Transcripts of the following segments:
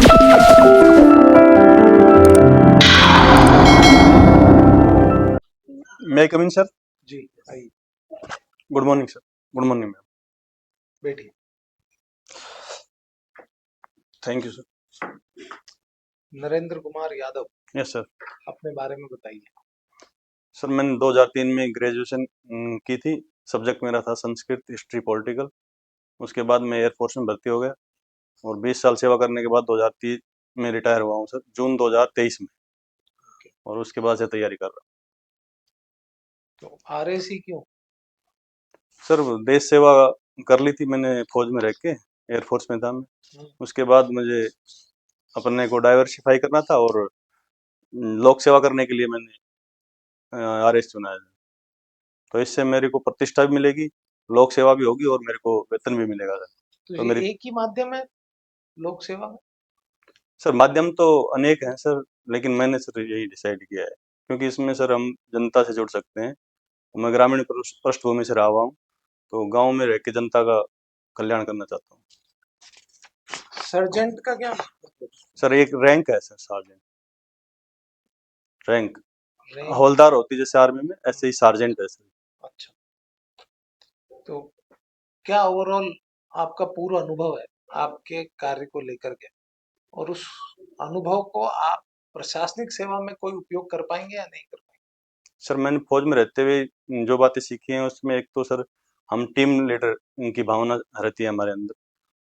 मे कम इन sir? जी आइए, good morning sir. Good morning ma'am. बैठिए। Thank you sir. Narendra Kumar Yadav, yes sir. अपने बारे में बताइए। सर मैंने 2003 में ग्रेजुएशन की थी। सब्जेक्ट मेरा था संस्कृत, हिस्ट्री, पॉलिटिकल। उसके बाद मैं एयरफोर्स में भर्ती हो गया और 20 साल सेवा करने के बाद 2003 में रिटायर हुआ हूँ सर, जून 2023 में। और उसके बाद से तैयारी कर रहा तो आरएसी क्यों? हूँ सर। देश सेवा कर ली थी मैंने फौज में रह के, एयरफोर्स में था मैं। उसके बाद मुझे अपने को डाइवर्सिफाई करना था और लोक सेवा करने के लिए मैंने आरएस चुना है। तो इससे मेरे को प्रतिष्ठा भी मिलेगी, लोक सेवा भी होगी और मेरे को वेतन भी मिलेगा सर। तो तो ये मेरी एक ही माध्यम है लोक सेवा में? सर माध्यम तो अनेक हैं सर, लेकिन मैंने सर यही डिसाइड किया है क्योंकि इसमें सर हम जनता से जुड़ सकते हैं। मैं ग्रामीण पृष्ठभूमि से रहा हुआ हूँ, तो गांव में रह के जनता का कल्याण करना चाहता हूँ। सर्जेंट का क्या मतलब? सर एक रैंक है सर, सार्जेंट रैंक। रैंक? हवलदार होती है जैसे आर्मी में, ऐसे ही सार्जेंट है सर। अच्छा, तो क्या ओवरऑल आपका पूरा अनुभव है आपके कार्य को लेकर के, और उस अनुभव को आप प्रशासनिक सेवा में कोई उपयोग कर पाएंगे या नहीं कर पाएंगे? सर मैंने फौज में रहते हुए जो बातें सीखी हैं उसमें एक तो सर हम टीम लीडर की भावना रहती है हमारे अंदर,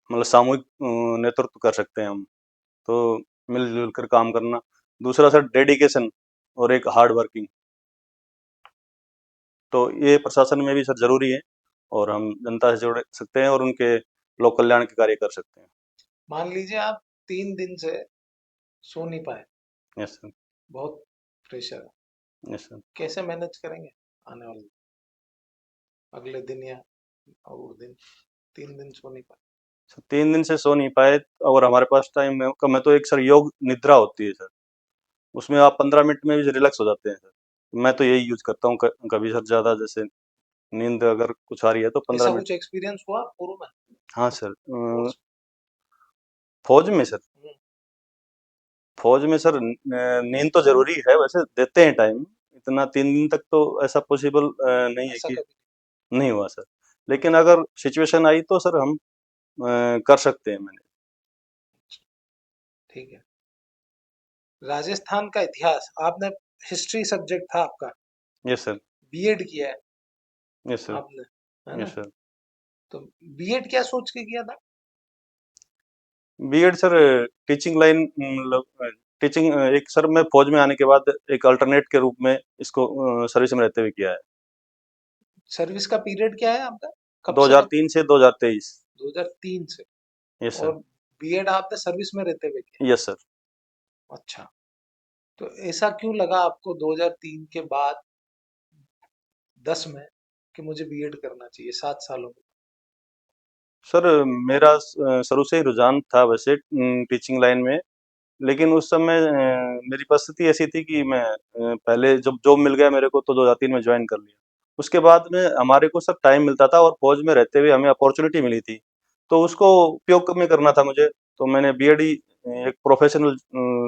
मतलब सामूहिक नेतृत्व कर सकते हैं हम। तो मिलजुल कर काम करना। दूसरा सर डेडिकेशन और एक हार्ड वर्किंग, तो ये प्रशासन में भी सर जरूरी है और हम जनता से जुड़ सकते हैं और उनके लोक कल्याण के कार्य कर सकते हैं। मान लीजिए आप 3 दिन से सो नहीं पाए, यस सर। बहुत प्रेशर है, यस सर। कैसे मैनेज करेंगे आने वाले अगले दिन या और दिन? 3 दिन सो नहीं पाए? सर 3 दिन से सो नहीं पाए और हमारे पास टाइम कम है, तो एक सर योग निद्रा होती है सर, उसमें आप 15 मिनट में भी रिलैक्स हो जाते हैं सर। मैं तो यही यूज करता हूँ। कभी सर ज्यादा जैसे नींद अगर कुछ आ रही है तो पंद्रह ऐसा मिनट कुछ एक्सपीरियंस हुआ पूर्व में हाँ सर। कोर्स? फौज में सर, फौज में सर नींद तो जरूरी है, वैसे देते हैं टाइम इतना। 3 दिन तक तो ऐसा पॉसिबल नहीं है ऐसा कि कभी? नहीं हुआ सर, लेकिन अगर सिचुएशन आई तो सर हम कर सकते हैं। मैंने ठीक है। राजस्थान का इतिहास आपने, हिस्ट्री सब्जेक्ट था आपका, यस सर। बीएड किया है यस सर। आपने, है ना? Yes sir. तो बीएड क्या सोच के किया था? बीएड सर टीचिंग लाइन, मतलब टीचिंग एक सर मैं फौज में आने के बाद एक अल्टरनेट के रूप में इसको सर्विस में रहते हुए किया है। सर्विस का पीरियड क्या है आपका, कब से कब? 2003 से 2023। 2003 से। Yes sir. और बीएड आपने सर्विस में रहते हुए किया? Yes sir. अच्छा, तो ऐसा क्यों लगा आपको 2003 के बाद 10 में कि मुझे बीएड करना चाहिए 7 सालों में? सर मेरा शुरू से ही रुझान था वैसे टीचिंग लाइन में, लेकिन उस समय मेरी परिस्थिति ऐसी थी कि मैं पहले जब जॉब मिल गया मेरे को तो 2003 में ज्वाइन कर लिया। उसके बाद में हमारे को सब टाइम मिलता था और फौज में रहते हुए हमें अपॉर्चुनिटी मिली थी, तो उसको उपयोग में करना था मुझे। तो मैंने बीएड ही एक प्रोफेशनल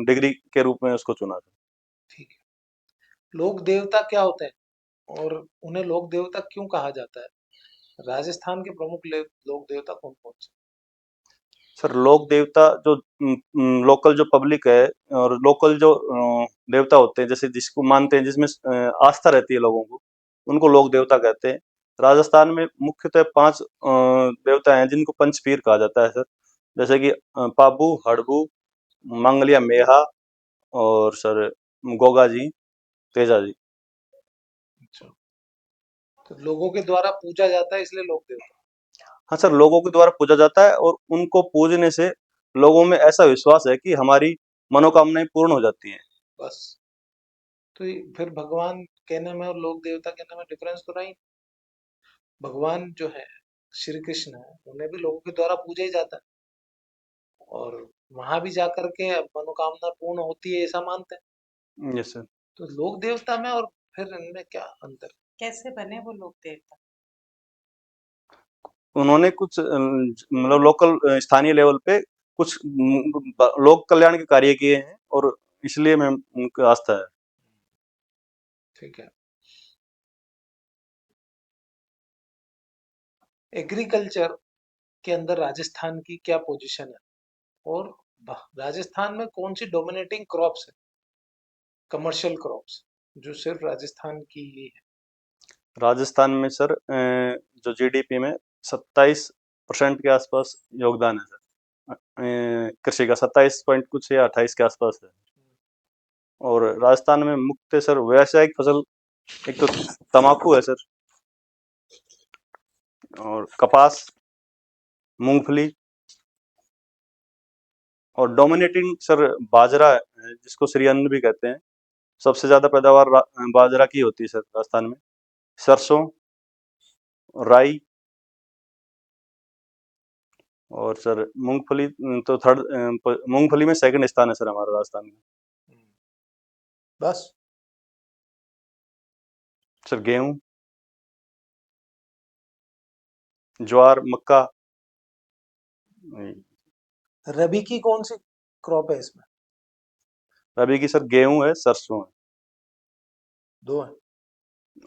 डिग्री के रूप में उसको चुना था। ठीक है। लोक देवता क्या होते हैं और उन्हें लोक देवता क्यों कहा जाता है? राजस्थान के प्रमुख लोक देवता कौन कौन से? सर लोक देवता जो लोकल जो पब्लिक है और लोकल जो देवता होते हैं, जैसे जिसको मानते हैं, जिसमें आस्था रहती है लोगों को, उनको लोक देवता कहते हैं। राजस्थान में मुख्यतः 5 देवता हैं जिनको पंचपीर कहा जाता है सर, जैसे कि पाबू, हड़बू, मंगलिया मेहा और सर गोगा जी, तेजा जी। अच्छा, तो लोगों के द्वारा पूजा जाता है इसलिए लोक देवता? हाँ सर, लोगों के द्वारा पूजा जाता है और उनको पूजने से लोगों में ऐसा विश्वास है कि हमारी मनोकामनाएं पूर्ण हो जाती हैं। बस, तो फिर भगवान कहने में और लोक देवता कहने में डिफरेंस तो नहीं? भगवान जो है, श्री कृष्ण है, उन्हें भी लोगों के द्वारा पूजा ही जाता है और वहां भी जाकर के मनोकामना पूर्ण होती है ऐसा मानते हैं। Yes sir. तो लोक देवता में और फिर इनमें क्या अंतर? कैसे बने वो लोक देवता? उन्होंने कुछ मतलब लोकल स्थानीय लेवल पे कुछ लोक कल्याण के कार्य किए हैं और इसलिए मैम उनकी आस्था है। ठीक है। एग्रीकल्चर के अंदर राजस्थान की क्या पोजीशन है और राजस्थान में कौन सी डोमिनेटिंग क्रॉप्स है, कमर्शियल क्रॉप्स, जो सिर्फ राजस्थान की ही है? राजस्थान में सर जो जीडीपी में 27% के आसपास योगदान है सर, कृषि का 27 पॉइंट कुछ या 28 के आसपास है। और राजस्थान में मुख्य सर व्यावसायिक फसल एक तो तंबाकू है सर, और कपास, मूंगफली, और डोमिनेटिंग सर बाजरा है, जिसको श्री अन्न भी कहते हैं। सबसे ज्यादा पैदावार बाजरा की होती है सर राजस्थान में। सरसों, राई, और सर मूंगफली तो थर्ड, मूंगफली में सेकंड स्थान है सर हमारा राजस्थान में। बस सर गेहूं, ज्वार, मक्का। रबी की कौन सी क्रॉप है इसमें? रबी की सर गेहूं है, सरसों है, दो है।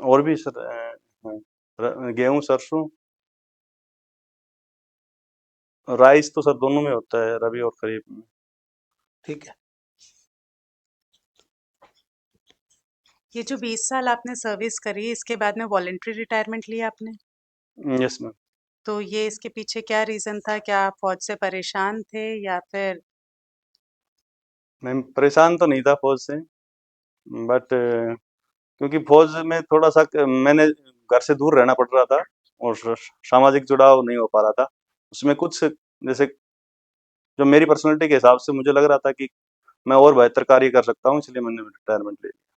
और भी सर गेहूं, सरसों, राइस तो सर दोनों में होता है, रबी और खरीफ में। ठीक है। ये जो 20 साल आपने सर्विस करी, इसके बाद में वॉलंटरी रिटायरमेंट लिया आपने, यस मैम। तो ये इसके पीछे क्या रीजन था? क्या आप फौज से परेशान थे या फिर? मैम परेशान तो नहीं था फौज से, बट क्योंकि फौज में थोड़ा सा मैंने घर से दूर रहना पड़ रहा था और सामाजिक जुड़ाव नहीं हो पा रहा था उसमें। कुछ जैसे जो मेरी पर्सनैलिटी के हिसाब से मुझे लग रहा था कि मैं और बेहतर कार्य कर सकता हूँ, इसलिए मैंने रिटायरमेंट ले लिया।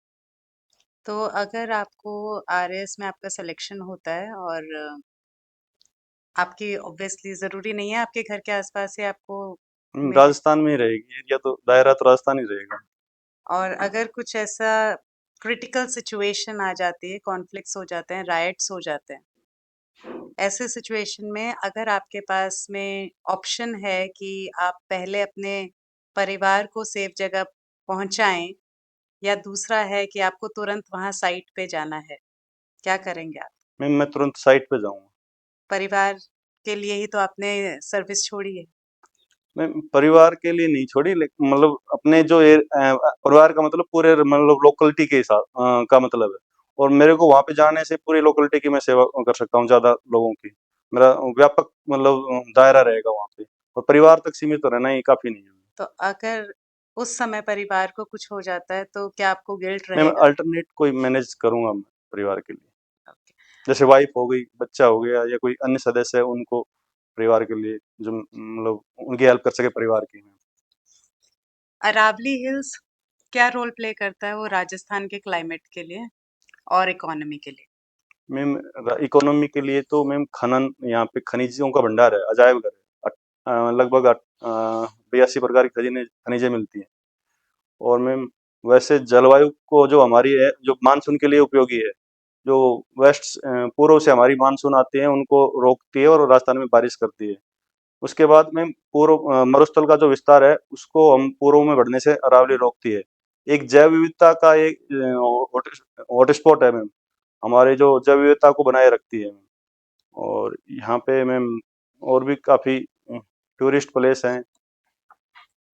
तो अगर आपको आरएएस में आपका सिलेक्शन होता है और आपकी ऑब्वियसली ज़रूरी नहीं है आपके घर के आसपास ही आपको मिले, राजस्थान में ही रहेगी एरिया, तो दायरा तो राजस्थान ही रहेगा। और अगर कुछ ऐसा क्रिटिकल सिचुएशन आ जाती है, कॉन्फ्लिक्ट्स हो जाते हैं, राइट्स हो जाते हैं, ऐसे सिचुएशन में अगर आपके पास में ऑप्शन है कि आप पहले अपने परिवार को सेफ जगह पहुंचाएं या दूसरा है कि आपको तुरंत वहां साइट पे जाना है, क्या करेंगे आप? मैम मैं तुरंत साइट पे जाऊंगा। परिवार के लिए ही तो आपने सर्विस छोड़ी है। मैं परिवार के लिए नहीं छोड़ी, लेकिन मतलब अपने जो परिवार का मतलब पूरे मतलब लोकलिटी के हिसाब का मतलब है, और मेरे को वहां पे जाने से पूरी लोकलिटी की मैं सेवा कर सकता हूँ, ज्यादा लोगों की। मेरा व्यापक मतलब दायरा रहेगा वहां पे, और परिवार तक सीमित तो रहना ही काफी नहीं है। तो अगर उस समय परिवार को कुछ हो जाता है तो क्या आपको गिल्ट मैं रहेगा? अल्टरनेट कोई मैनेज करूंगा मैं परिवार के लिए, ओके। जैसे वाइफ हो गई, बच्चा हो गया, या कोई अन्य सदस्य है उनको परिवार के लिए जो मतलब उनकी हेल्प कर सके परिवार की। अरावली हिल्स क्या रोल प्ले करता है वो राजस्थान के क्लाइमेट के लिए और इकोनॉमी के लिए? मैम इकोनॉमी के लिए तो मैम खनन, यहाँ पे खनिजों का भंडार है, अजायब घर है। लगभग 82 प्रकार की खनिजें मिलती हैं। और मैम वैसे जलवायु को जो हमारी है, जो मानसून के लिए उपयोगी है, जो वेस्ट पूर्व से हमारी मानसून आती है उनको रोकती है और राजस्थान में बारिश करती है। उसके बाद में पूर्व मरुस्थल का जो विस्तार है उसको हम पूर्व में बढ़ने से अरावली रोकती है। एक जैव विविधता का एक हॉटस्पॉट है मैम, हमारे जो जैव विविधता को बनाए रखती है। और यहाँ पे मैम और भी काफी टूरिस्ट प्लेस हैं।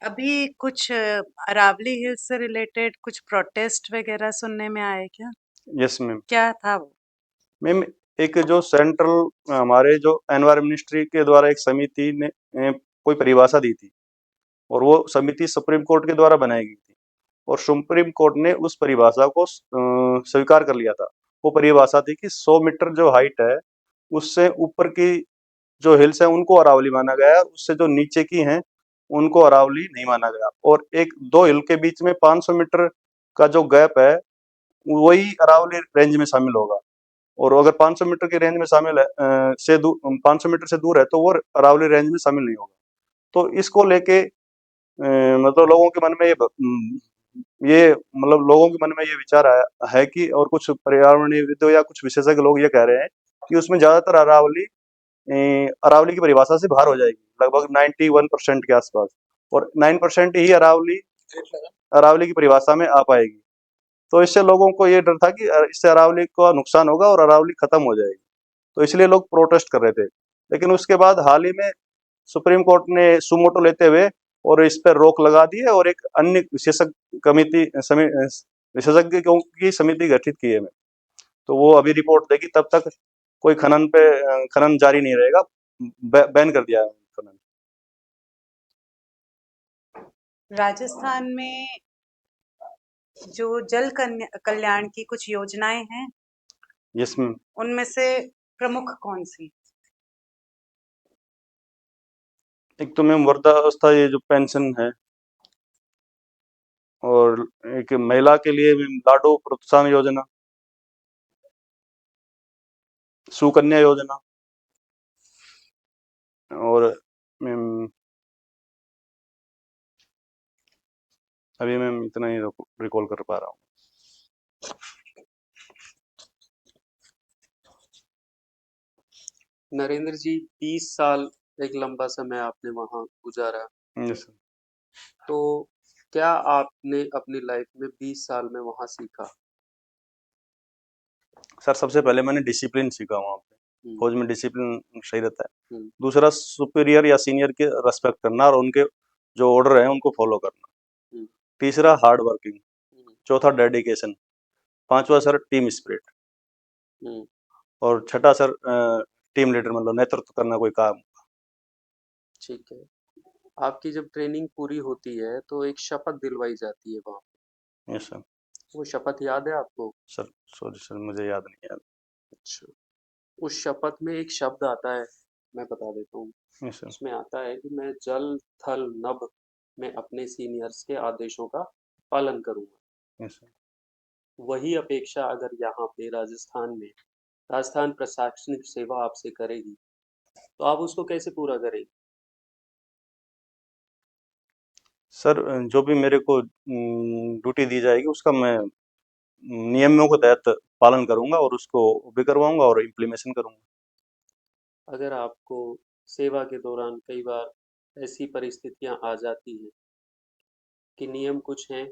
अभी कुछ अरावली हिल्स से रिलेटेड कुछ प्रोटेस्ट वगैरह सुनने में आए क्या? Yes ma'am. क्या था वो? मैम एक जो सेंट्रल हमारे जो एनवायरमेंट मिनिस्ट्री के द्वारा एक समिति ने कोई परिभाषा दी थी, और वो समिति सुप्रीम कोर्ट के द्वारा बनाई गई थी, और सुप्रीम कोर्ट ने उस परिभाषा को स्वीकार कर लिया था। वो परिभाषा थी कि 100 मीटर जो हाइट है उससे ऊपर की जो हिल्स है उनको अरावली माना गया है, उससे जो नीचे की हैं उनको अरावली नहीं माना गया। और एक दो हिल के बीच में 500 मीटर का जो गैप है वही अरावली रेंज में शामिल होगा, और अगर 500 मीटर की रेंज में शामिल है 500 मीटर से दूर है तो वो अरावली रेंज में शामिल नहीं होगा। तो इसको लेके मतलब लोगों के मन में ये मतलब लोगों के मन में ये विचार आया है कि, और कुछ पर्यावरणविदों या कुछ विशेषज्ञ लोग ये कह रहे हैं कि उसमें ज्यादातर अरावली अरावली की परिभाषा से बाहर हो जाएगी। लगभग 91% के आसपास, और 9% ही अरावली रेट लगा। अरावली की परिभाषा में आ पाएगी। तो इससे लोगों को ये डर था कि इससे अरावली को नुकसान होगा और अरावली खत्म हो जाएगी, तो इसलिए लोग प्रोटेस्ट कर रहे थे। लेकिन उसके बाद हाल ही में सुप्रीम कोर्ट ने सुमोटो लेते हुए और इस पर रोक लगा दी है, और एक अन्य विशेषज्ञों की समिति गठित की है। तो वो अभी रिपोर्ट देगी, तब तक कोई खनन जारी नहीं रहेगा, बैन कर दिया है खनन। राजस्थान में जो जल कल्याण की कुछ योजनाएं हैं, जिसमें उनमें से प्रमुख कौन सी? एक तो मैम वृद्धावस्था, ये जो पेंशन है, और एक महिला के लिए लाडो प्रोत्साहन योजना, सुकन्या योजना, और मैम अभी मैम इतना ही रिकॉल कर पा रहा हूँ। नरेंद्र जी, 20 साल एक लंबा समय आपने वहाँ गुजारा, यस सर। तो क्या आपने अपनी लाइफ में 20 साल में वहाँ सीखा? सर सबसे पहले मैंने डिसिप्लिन सीखा वहाँ पे। हम्म, फौज में डिसिप्लिन सही रहता है। हम्म, दूसरा, सुपीरियर या सीनियर के रेस्पेक्ट करना और उनके जो ऑर्डर हैं उनको फॉलो करना। हम्म, तीसरा, हार्ड वर्किंग। हम्म, चौथा, डेडिकेशन। पांचवा सर, टीम स्पिरिट। हम्म, और छठा सर, टीम लीडर, मतलब नेतृत्व करना कोई काम। ठीक है। आपकी जब ट्रेनिंग पूरी होती है तो एक शपथ दिलवाई जाती है वहाँ पे। Yes sir. वो शपथ याद है आपको? सर सॉरी सर, मुझे याद नहीं याद। अच्छा, उस शपथ में एक शब्द आता है, मैं बता देता हूँ। Yes sir. उसमें आता है कि मैं जल थल नभ में अपने सीनियर्स के आदेशों का पालन करूंगा। Yes sir. वही अपेक्षा अगर यहाँ पे राजस्थान में राजस्थान प्रशासनिक सेवा आपसे करेगी तो आप उसको कैसे पूरा करेंगे? सर जो भी मेरे को ड्यूटी दी जाएगी उसका मैं नियमों के तहत पालन करूंगा, और उसको भी करवाऊंगा और इम्प्लीमेशन करूंगा। अगर आपको सेवा के दौरान कई बार ऐसी परिस्थितियां आ जाती हैं कि नियम कुछ हैं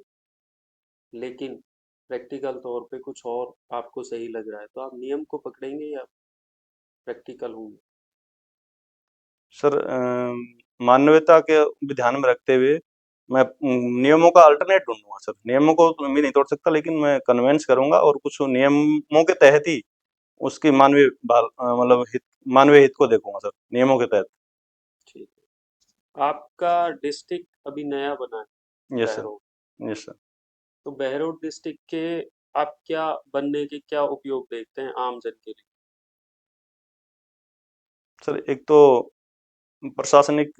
लेकिन प्रैक्टिकल तौर पे कुछ और आपको सही लग रहा है, तो आप नियम को पकड़ेंगे या प्रैक्टिकल होंगे? सर मानवीयता के भी ध्यान में रखते हुए मैं नियमों का अल्टरनेट ढूंढूंगा। सर नियमों को तो मैं नहीं तोड़ सकता, लेकिन मैं कन्वेंस करूंगा और कुछ नियमों के तहत ही उसकी मतलब मानवीय हित को देखूंगा सर, नियमों के तहत। ठीक है। आपका डिस्ट्रिक्ट अभी नया बना है, yes sir. Behror. Yes sir. तो बहरोड डिस्ट्रिक्ट के आप क्या बनने के क्या उपयोग देखते हैं आम जन के लिए? सर एक तो प्रशासनिक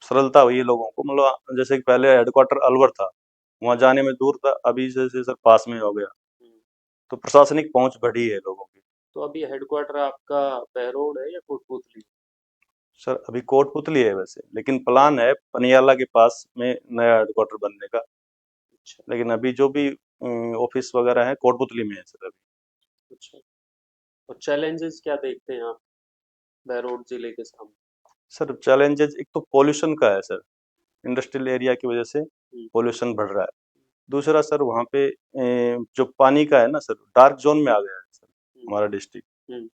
सरलता हुई है लोगों को, मतलब जैसे कि पहले हेडक्वार्टर अलवर था, वहां जाने में दूर था, अभी जैसे सर पास में हो गया, हम्म, तो प्रशासनिक पहुंच बढ़ी है लोगों की। तो अभी हेडक्वार्टर आपका बहरोड है या कोटपुतली? सर अभी कोटपुतली है वैसे, लेकिन प्लान है पनियाला के पास में नया हेडक्वार्टर बनने का। अच्छा, लेकिन अभी जो भी ऑफिस वगैरह है कोटपुतली में है सर अभी। अच्छा। और चैलेंजेस क्या देखते हैं आप बहरोड जिले के सामने? सर चैलेंजेस एक तो पोल्यूशन का है सर, इंडस्ट्रियल एरिया की वजह से हम्म, पोल्यूशन बढ़ रहा है। दूसरा सर वहाँ पे जो पानी का है ना सर, डार्क जोन में आ गया है सर हम्म, हमारा डिस्ट्रिक्ट, हम्म।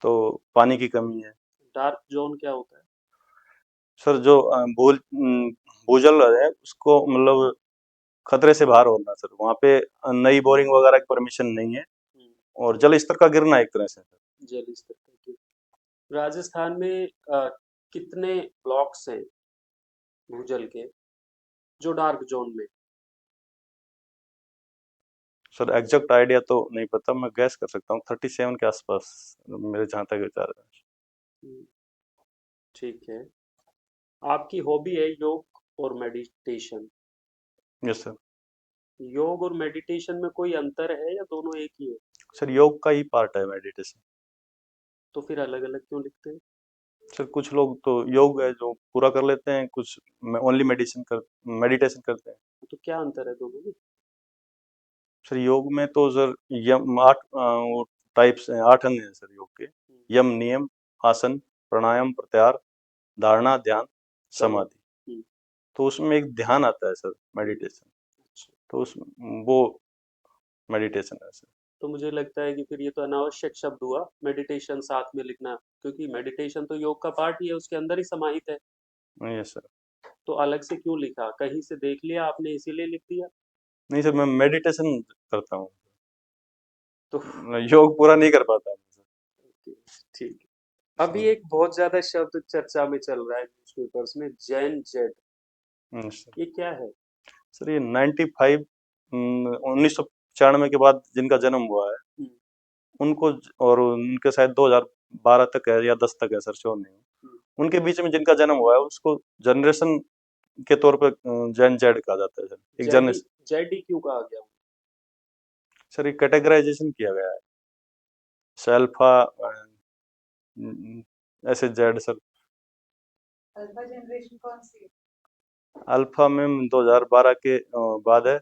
तो पानी की कमी है। डार्क जोन क्या होता है? सर जो भूजल है उसको मतलब खतरे से बाहर होना सर, वहाँ पे नई बोरिंग वगैरह की परमिशन नहीं है, हम्म, और जल स्तर का गिरना एक तरह से सर। जल स्तर का राजस्थान में कितने ब्लॉक्स हैं भूजल के जो डार्क जोन में? सर एग्जैक्ट आइडिया तो नहीं पता, मैं गैस कर सकता हूँ 37 के आसपास, मेरे जहाँ तक विचार है। हम्म, ठीक है। आपकी हॉबी है योग और मेडिटेशन। Yes sir. योग और मेडिटेशन में कोई अंतर है या दोनों एक ही है? सर योग का ही पार्ट है मेडिटेशन। तो फिर अलग अलग क्यों लिखते हैं? सर कुछ लोग तो योग है जो पूरा कर लेते हैं, कुछ ओनली मेडिटेशन करते हैं। तो क्या अंतर है दोनों में? सर योग में तो सर यम 8 टाइप्स हैं, 8 अंग हैं सर योग के। हम्म, यम, नियम, आसन, प्राणायाम, प्रत्याहार, धारणा, ध्यान, समाधि। हम्म, तो उसमें एक ध्यान आता है सर, मेडिटेशन। अच्छा। तो उस वो मेडिटेशन है सर। तो मुझे लगता है कि फिर ये तो अनावश्यक शब्द हुआ मेडिटेशन साथ में लिखना, क्योंकि मेडिटेशन तो योग का पार्ट ही है, उसके अंदर ही समाहित है। Yes sir. तो अलग से क्यों लिखा? कहीं से देख लिया आपने इसीलिए लिख दिया? नहीं सर, मैं मेडिटेशन करता हूँ, तो मैं योग पूरा नहीं कर पाता हूँ सर। ओके, ठीक है। अभी एक बहुत ज्यादा शब्द चर्चा में चल रहा है न्यूज़पेपर्स में, जैन जेड। सर। ये क्या है? सर ये 95 1995 के बाद जिनका जन्म हुआ है हम्म, उनको और उनके शायद 2012 तक है या 10 तक है सर, श्योर नहीं हूँ। हम्म। उनके बीच में जिनका जन्म हुआ है उसको जनरेशन के तौर पे जैन जेड कहा जाता है सर, एक जेडी, जनरेशन। जेडी क्यों कहा गया? सर ये कैटेगराइजेशन किया गया है, अल्फा, ऐसे जेड सर। अल्फा जनरेशन कौन सी है? अल्फा में 2012 के बाद है,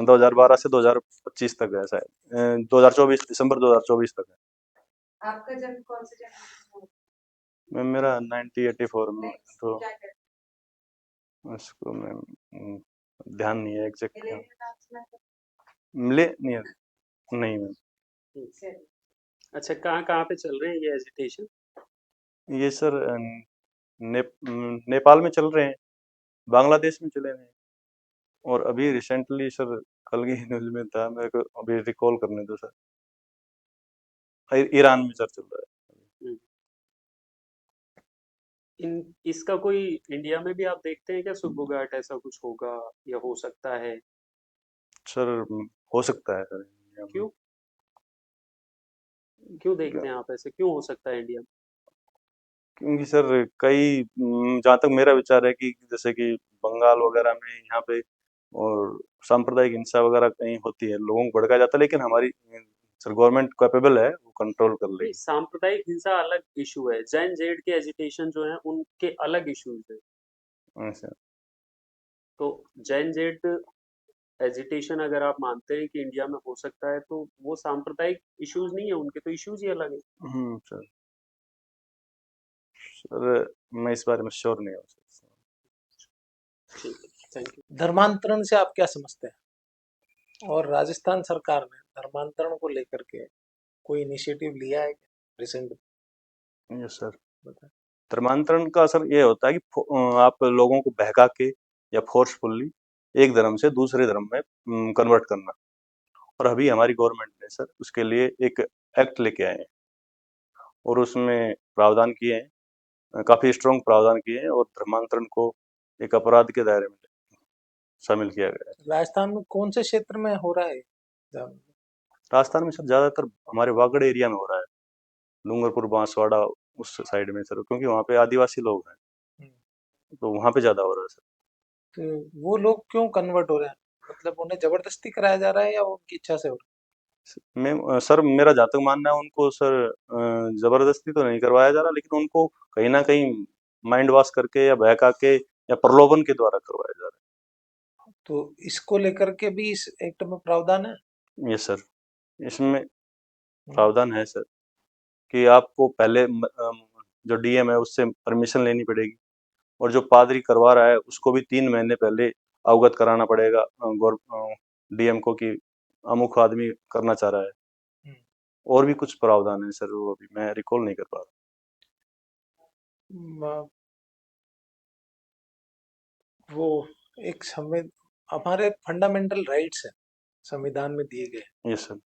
2012 से 2025 तक है शायद, 2024 दिसंबर 2024 तक है। आपका जन्म कौन से जनरेशन में? मैं मेरा 1984 में, नेक्स्ट तो क्या करते उसको मैं ध्यान नहीं है एग्जैक्ट। मिलेनियल नाम सुना है? मिले नहीं है, नहीं मैम। चलिए। अच्छा, कहाँ कहाँ पे चल रहे हैं ये एजिटेशन? ये सर नेपाल में चल रहे हैं, बांग्लादेश में चले हैं, और अभी रिसेंटली सर कल की न्यूज में था, मेरे को अभी रिकॉल करने दो सर, ईरान में सर चल रहा है। इन इसका कोई इंडिया में भी आप देखते हैं क्या? सुगबुगाट ऐसा कुछ होगा या हो सकता है? सर हो सकता है सर इंडिया में। क्यों? क्यों देखते हैं आप ऐसे? क्यों हो सकता है इंडिया में? क्योंकि सर कई जहाँ तक मेरा विचार है कि जैसे कि बंगाल वगैरह में यहाँ पे और सांप्रदायिक हिंसा वगैरह कहीं होती है, लोगों को भड़काया जाता है, लेकिन हमारी सर गवर्नमेंट कैपेबल है, वो कंट्रोल कर नहीं, लेगी। सांप्रदायिक हिंसा अलग इशू है, जैन जेड के एजिटेशन जो है उनके अलग इश्यूज है। ऐसा। तो जैन जेड एजिटेशन अगर आप मानते हैं कि इंडिया में हो सकता है, तो वो सांप्रदायिक इश्यूज नहीं है, उनके तो इश्यूज ही अलग है। सर। सर मैं इस बारे में श्योर नहीं हूँ सर। ठीक है, थैंक यू। धर्मांतरण से आप क्या समझते हैं? और राजस्थान सरकार ने धर्मांतरण को लेकर के कोई इनिशिएटिव लिया है रिसेंट? Yes sir. बताएं। धर्मांतरण का असर ये होता है कि आप लोगों को बहका के या फोर्सफुली एक धर्म से दूसरे धर्म में कन्वर्ट करना। और अभी हमारी गवर्नमेंट ने सर उसके लिए एक एक्ट लेके आए हैं, और उसमें प्रावधान किए हैं, काफी स्ट्रॉन्ग प्रावधान किए हैं, और धर्मांतरण को एक अपराध के दायरे में शामिल किया गया है। राजस्थान में कौन से क्षेत्र में हो रहा है? राजस्थान में सर ज्यादातर हमारे वागड़ एरिया में हो रहा है, डूंगरपुर, बांसवाड़ा, उस साइड में सर, क्योंकि वहाँ पे आदिवासी लोग हैं, तो वहाँ पे ज्यादा हो रहा है सर। तो वो लोग क्यों कन्वर्ट हो रहे हैं? मतलब उन्हें जबरदस्ती कराया जा रहा है या वो उनकी इच्छा से हो रहा सर मेरा जहाँ तक मानना है, उनको सर जबरदस्ती तो नहीं करवाया जा रहा, लेकिन उनको कहीं ना कहीं माइंड वॉश करके या बहका के या प्रलोभन के द्वारा करवाया जा है? तो इसको लेकर के भी इस एक्ट में प्रावधान है? रहा है। ये सर इसमें हम्म, प्रावधान है सर कि आपको पहले जो डीएम है उससे परमिशन लेनी पड़ेगी, और जो पादरी करवा रहा है उसको भी 3 महीने पहले अवगत कराना पड़ेगा डीएम को कि अमुक आदमी करना चाह रहा है। हम्म। और भी कुछ प्रावधान है सर, वो अभी मैं रिकॉल नहीं कर पा रहा। म- वो एक हमारे फंडामेंटल राइट्स है, संविधान में दिए गए हैं। Yes sir.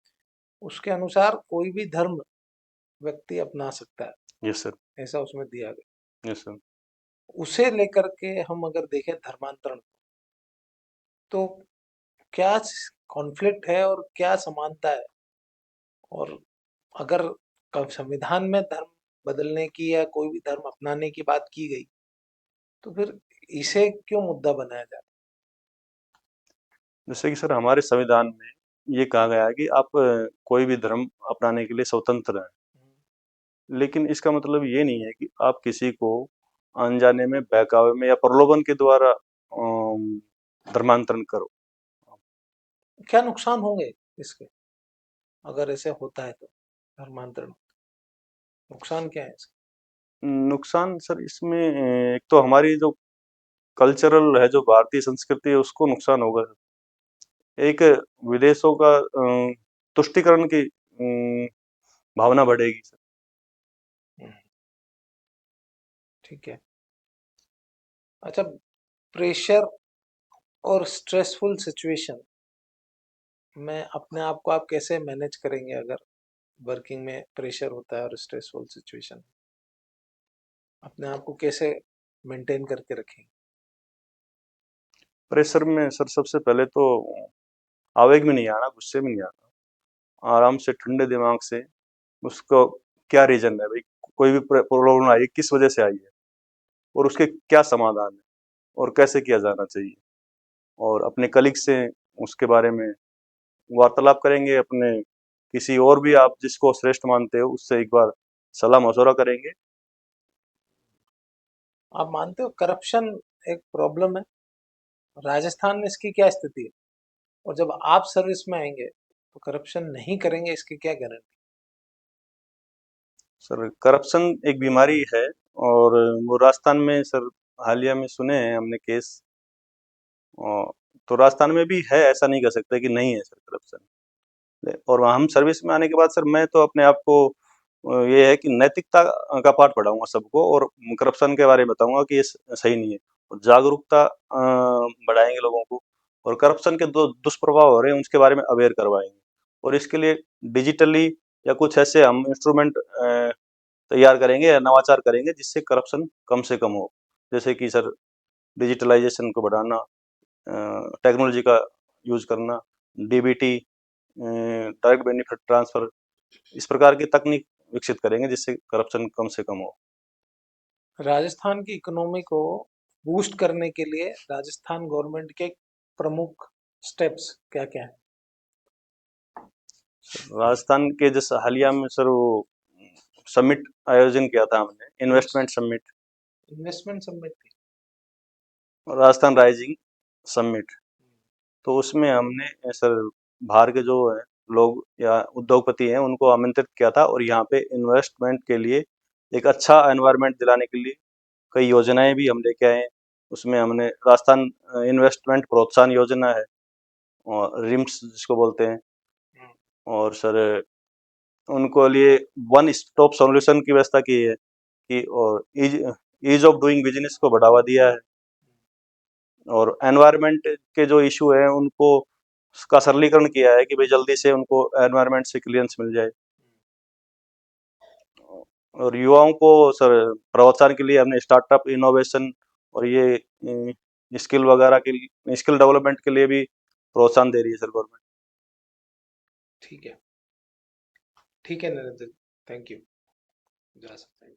उसके अनुसार कोई भी धर्म व्यक्ति अपना सकता है, यस सर। ऐसा उसमें दिया गया। Yes sir. उसे लेकर के हम अगर देखें धर्मांतरण, तो क्या कॉन्फ्लिक्ट है और क्या समानता है? और अगर संविधान में धर्म बदलने की या कोई भी धर्म अपनाने की बात की गई, तो फिर इसे क्यों मुद्दा बनाया जा जैसे कि सर हमारे संविधान में ये कहा गया है कि आप कोई भी धर्म अपनाने के लिए स्वतंत्र हैं, रहा है? लेकिन इसका मतलब ये नहीं है कि आप किसी को अनजाने में, बहकावे में या प्रलोभन के द्वारा धर्मांतरण करो। क्या नुकसान होंगे इसके, अगर ऐसे होता है तो? धर्मांतरण नुकसान क्या है इसके? नुकसान सर इसमें एक तो हमारी जो कल्चरल है, जो भारतीय संस्कृति है, उसको नुकसान होगा। एक विदेशों का तुष्टिकरण की भावना बढ़ेगी सर। हम्म, ठीक है। अच्छा, प्रेशर और स्ट्रेसफुल सिचुएशन में अपने आप को आप कैसे मैनेज करेंगे अगर वर्किंग में प्रेशर होता है और स्ट्रेसफुल सिचुएशन, अपने आप को कैसे मेंटेन करके रखेंगे? प्रेशर में सर सबसे पहले तो आवेग में नहीं आना, गुस्से में नहीं आना, आराम से ठंडे दिमाग से उसको क्या रीजन है भाई, कोई भी प्रॉब्लम आई है, किस वजह से आई है और उसके क्या समाधान है और कैसे किया जाना चाहिए, और अपने कलीग से उसके बारे में वार्तालाप करेंगे। अपने किसी और भी आप जिसको श्रेष्ठ मानते हो उससे एक बार सलाह मशवरा करेंगे। आप मानते हो करप्शन एक प्रॉब्लम है? राजस्थान में इसकी क्या स्थिति है? और जब आप सर्विस में आएंगे तो करप्शन नहीं करेंगे, इसकी क्या गारंटी? सर करप्शन एक बीमारी है, और वो राजस्थान में सर हालिया में सुने हैं हमने केस, तो राजस्थान में भी है, ऐसा नहीं कह सकते कि नहीं है सर करप्शन। और हम सर्विस में आने के बाद सर मैं तो अपने आप को ये है कि नैतिकता का पाठ पढ़ाऊंगा सबको, और करप्शन के बारे में बताऊंगा कि ये सही नहीं है, और जागरूकता बढ़ाएंगे लोगों को, और करप्शन के दो दुष्प्रभाव हो रहे हैं उसके बारे में अवेयर करवाएंगे। और इसके लिए डिजिटली या कुछ ऐसे हम इंस्ट्रूमेंट तैयार करेंगे या नवाचार करेंगे जिससे करप्शन कम से कम हो। जैसे कि सर डिजिटलाइजेशन को बढ़ाना, टेक्नोलॉजी का यूज करना, डीबीटी, डायरेक्ट बेनिफिट ट्रांसफर, इस प्रकार की तकनीक विकसित करेंगे जिससे करप्शन कम से कम हो। राजस्थान की इकोनॉमी को बूस्ट करने के लिए राजस्थान गवर्नमेंट के प्रमुख स्टेप्स क्या-क्या हैं? राजस्थान के जैसे हालिया में सर वो समिट आयोजन किया था हमने, इन्वेस्टमेंट समिट, इन्वेस्टमेंट समिट थी। Rajasthan rising summit. तो उसमें हमने सर बाहर के जो है लोग या उद्योगपति हैं उनको आमंत्रित किया था, और यहाँ पे इन्वेस्टमेंट के लिए एक अच्छा एनवायरनमेंट दिलाने के लिए कई योजनाएं भी हम लेके आए हैं। उसमें हमने राजस्थान इन्वेस्टमेंट प्रोत्साहन योजना है, और रिम्स जिसको बोलते हैं, हम्म, और सर उनको लिए वन स्टॉप सॉल्यूशन की व्यवस्था की है कि, और ease ease of doing business को बढ़ावा दिया है, और एनवायरनमेंट के जो इशू है उनको उसका सरलीकरण किया है कि भाई जल्दी से उनको एनवायरनमेंट से क्लियरेंस मिल जाए। और युवाओं को सर प्रोत्साहन के लिए हमने स्टार्टअप इनोवेशन और ये स्किल वगैरह के लिए, स्किल डेवलपमेंट के लिए भी प्रोत्साहन दे रही है सर गवर्नमेंट। ठीक है। ठीक है नरेंद्र, थैंक यू। जा सकते हैं।